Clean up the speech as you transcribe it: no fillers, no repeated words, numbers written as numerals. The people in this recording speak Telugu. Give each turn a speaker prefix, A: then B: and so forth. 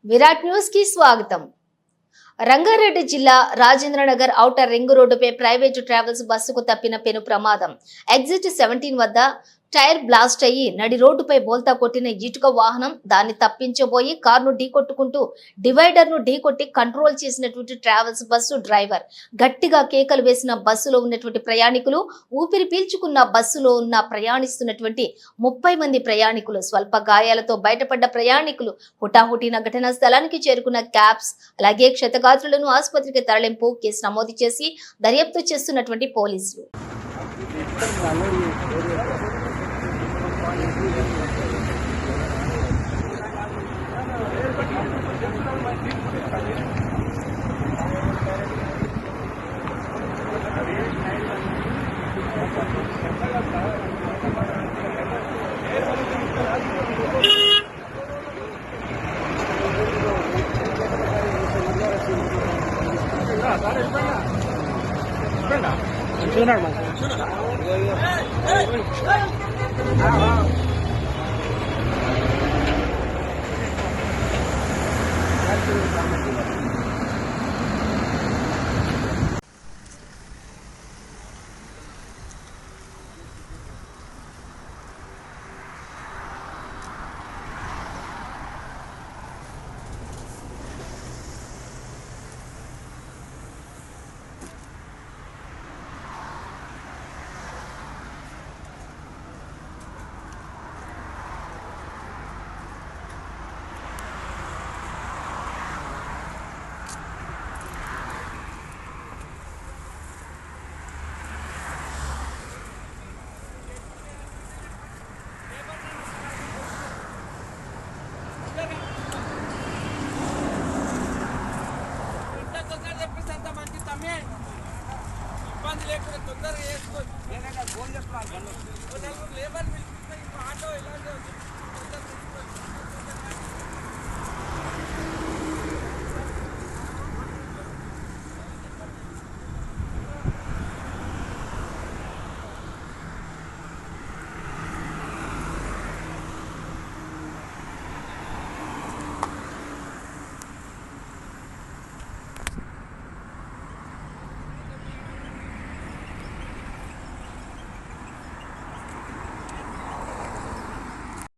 A: విరాట్ న్యూస్ కి స్వాగతం. రంగారెడ్డి జిల్లా రాజేంద్రనగర్ ఔటర్ రింగ్ రోడ్డుపై ప్రైవేటు ట్రావెల్స్ బస్సుకు తప్పిన పెను ప్రమాదం. ఎగ్జిట్ 17 వద్ద టైర్ బ్లాస్ట్ అయ్యి నడి రోడ్డుపై బోల్తా కొట్టిన ఇటుక వాహనం దాన్ని తప్పించబోయి కారును ఢీకొట్టుకుంటూ డివైడర్ ను ఢీకొట్టి కంట్రోల్ చేసినటువంటి ట్రావెల్స్ బస్సు డ్రైవర్ గట్టిగా కేకలు వేసిన బస్సులో ఉన్నటువంటి ప్రయాణికులు ఊపిరి పీల్చుకున్న బస్సులో ఉన్న ప్రయాణిస్తున్నటువంటి 30 మంది ప్రయాణికులు స్వల్ప గాయాలతో బయటపడ్డ ప్రయాణికులు హుటాహుటిన ఘటనా స్థలానికి చేరుకున్న క్యాబ్స్ అలాగే క్షతగాత్రులను ఆసుపత్రికి తరలింపు కేసు నమోదు చేసి దర్యాప్తు చేస్తున్నటువంటి పోలీసులు.
B: చూడండి